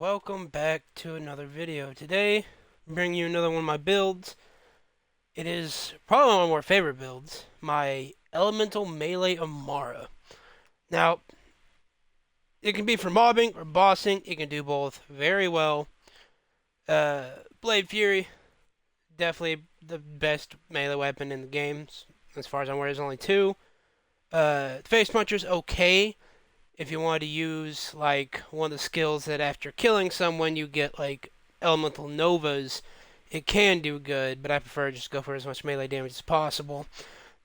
Welcome back to another video. Today, I'm bringing you another one of my builds. It is probably one of my favorite builds, my Elemental Melee Amara. Now, it can be for mobbing or bossing. It can do both very well. Blade Fury, definitely the best melee weapon in the games. As far as I'm aware, there's only two. Face Puncher's okay if you want to use like one of the skills that after killing someone you get like elemental novas. It can do good, but I prefer just go for as much melee damage as possible.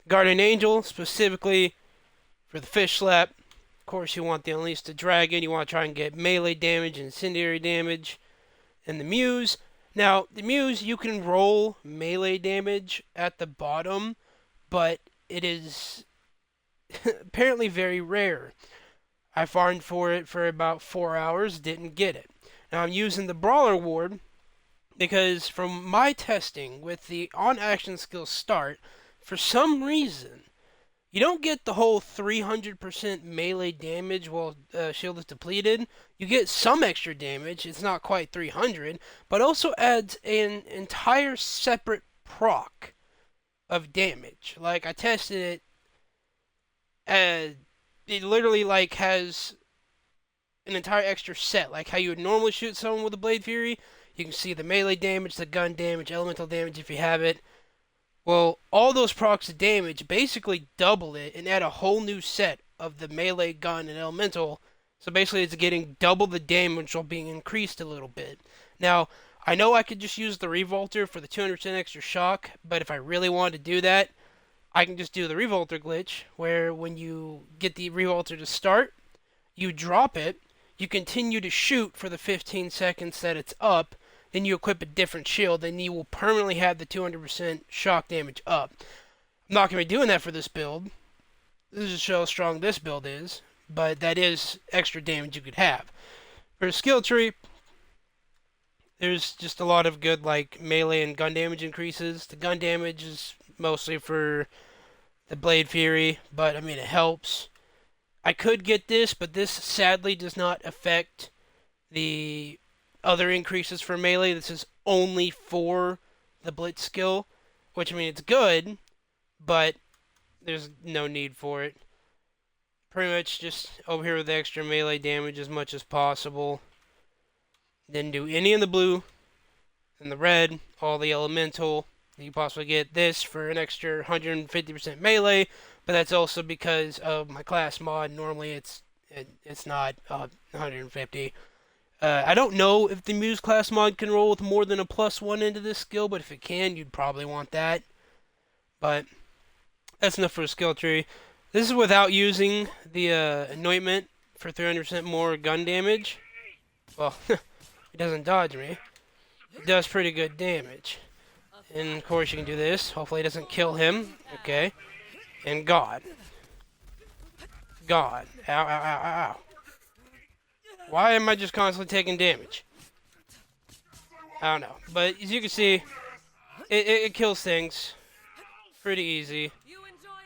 Guardian Angel, specifically for the fish slap. Of course, you want the Unleash the Dragon. You want to try and get melee damage and incendiary damage. And the Muse. Now, the Muse, you can roll melee damage at the bottom, but it is apparently very rare. I farmed for it for about 4 hours, didn't get it. Now I'm using the Brawler Ward because from my testing with the on-action skill start, for some reason, you don't get the whole 300% melee damage while shield is depleted. You get some extra damage, it's not quite 300, but also adds an entire separate proc of damage. Like, I tested it, and it literally like has an entire extra set, like how you would normally shoot someone with a Blade Fury. You can see the melee damage, the gun damage, elemental damage if you have it. Well, all those procs of damage basically double it and add a whole new set of the melee, gun, and elemental. So basically it's getting double the damage while being increased a little bit. Now, I know I could just use the Revolter for the 200% extra shock, but if I really wanted to do that, I can just do the Revolter glitch, where when you get the Revolter to start, you drop it, you continue to shoot for the 15 seconds that it's up, then you equip a different shield, and you will permanently have the 200% shock damage up. I'm not going to be doing that for this build. This is to show how strong this build is, but that is extra damage you could have. For a skill tree, there's just a lot of good like melee and gun damage increases. The gun damage is mostly for the Blade Fury, but I mean it helps. I could get this, but this sadly does not affect the other increases for melee. This is only for the Blitz skill, which I mean it's good, but there's no need for it. Pretty much just over here with the extra melee damage as much as possible. Didn't do any in the blue, in the red, all the elemental. You possibly get this for an extra 150% melee, but that's also because of my class mod. Normally it's not 150. I don't know if the Muse class mod can roll with more than a +1 into this skill, but if it can, you'd probably want that. But that's enough for a skill tree. This is without using the anointment for 300% more gun damage. Well, it doesn't dodge me. It does pretty good damage. And of course you can do this. Hopefully it doesn't kill him. Okay. And God. God. Ow, ow, ow, ow, ow. Why am I just constantly taking damage? I don't know. But as you can see, it kills things pretty easy.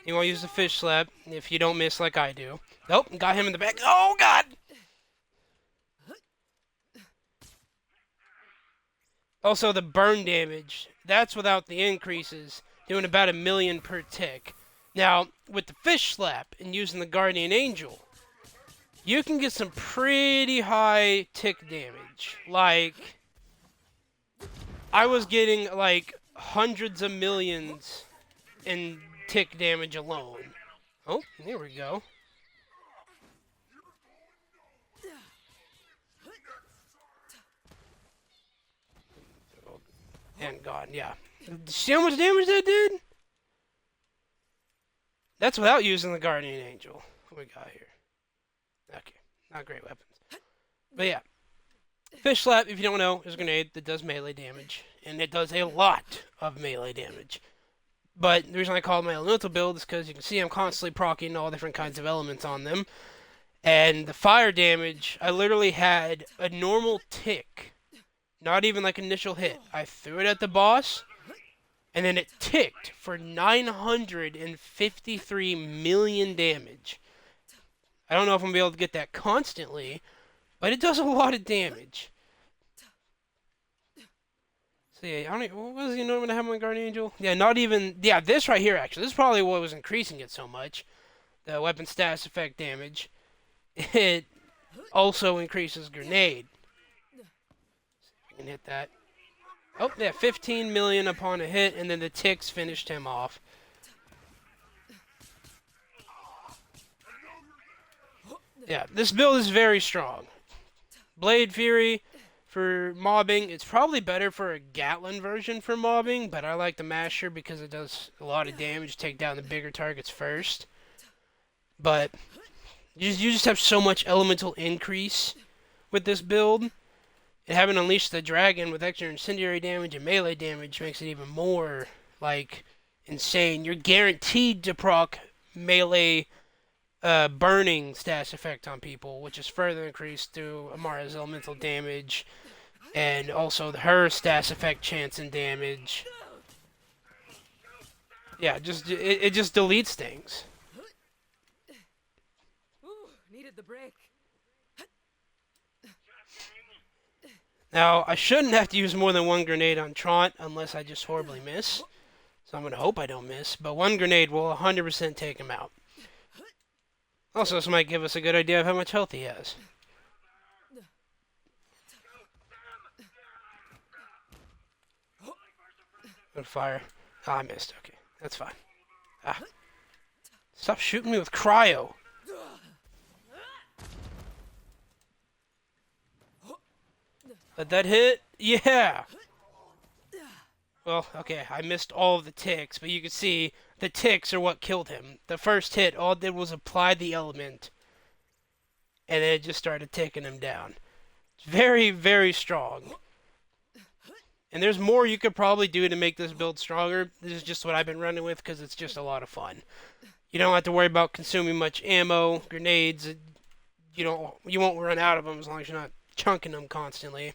You want to use the fish slap if you don't miss like I do. Nope, got him in the back. Oh, God! Also, the burn damage. That's without the increases. Doing about 1,000,000 per tick. Now, with the fish slap and using the Guardian Angel, you can get some pretty high tick damage. Like, I was getting like hundreds of millions in tick damage alone. Oh, here we go. And God, yeah. See how much damage that did? That's without using the Guardian Angel. What we got here? Okay, not great weapons. But yeah. Fish Slap, if you don't know, is a grenade that does melee damage. And it does a lot of melee damage. But the reason I call it my elemental build is because you can see I'm constantly proccing all different kinds of elements on them. And the fire damage, I literally had a normal tick. Not even like initial hit. I threw it at the boss, and then it ticked for 953 million damage. I don't know if I'm going to be able to get that constantly, but it does a lot of damage. So yeah, I don't even, what was he normally have on Guardian Angel? Yeah, not even, yeah, this right here actually. This is probably what was increasing it so much. The weapon status effect damage. It also increases grenade. See if I can hit that. Oh, yeah, 15 million upon a hit, and then the ticks finished him off. Yeah, this build is very strong. Blade Fury for mobbing. It's probably better for a Gatlin version for mobbing, but I like the Masher because it does a lot of damage, take down the bigger targets first. But you just have so much elemental increase with this build. And having unleashed the dragon with extra incendiary damage and melee damage makes it even more, like, insane. You're guaranteed to proc melee burning status effect on people, which is further increased through Amara's elemental damage and also her status effect chance and damage. Yeah, it just deletes things. Ooh, needed the break. Now, I shouldn't have to use more than one grenade on Trant unless I just horribly miss. So I'm going to hope I don't miss. But one grenade will 100% take him out. Also, this might give us a good idea of how much health he has. Good fire. Ah, I missed. Okay, that's fine. Ah. Stop shooting me with cryo. Let that hit. Yeah. Well, okay, I missed all of the ticks, but you can see the ticks are what killed him. The first hit, all it did was apply the element, and then it just started ticking him down. It's very, very strong. And there's more you could probably do to make this build stronger. This is just what I've been running with because it's just a lot of fun. You don't have to worry about consuming much ammo, grenades. You won't run out of them as long as you're not chunking them constantly.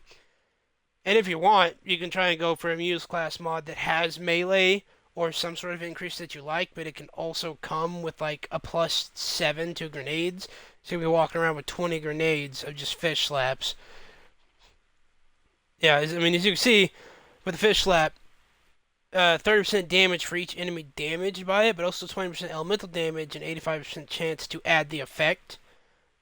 And if you want, you can try and go for a Muse class mod that has melee or some sort of increase that you like, but it can also come with like a +7 to grenades. So you'll be walking around with 20 grenades of just fish slaps. Yeah, I mean, as you can see, with the fish slap, 30% damage for each enemy damaged by it, but also 20% elemental damage and 85% chance to add the effect.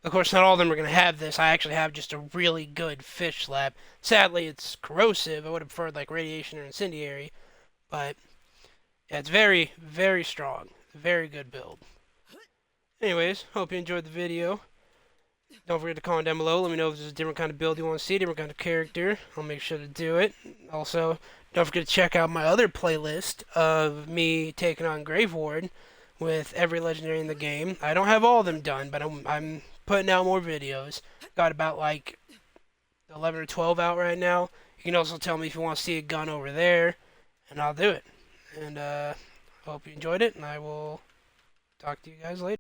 Of course, not all of them are going to have this. I actually have just a really good fish slap. Sadly, it's corrosive. I would have preferred like radiation or incendiary. But yeah, it's very, very strong. Very good build. Anyways, hope you enjoyed the video. Don't forget to comment down below. Let me know if there's a different kind of build you want to see, different kind of character. I'll make sure to do it. Also, don't forget to check out my other playlist of me taking on Grave Ward with every legendary in the game. I don't have all of them done, but I'm putting out more videos. Got about like 11 or 12 out right now. You can also tell me if you want to see a gun over there, and I'll do it. And hope you enjoyed it, and I will talk to you guys later.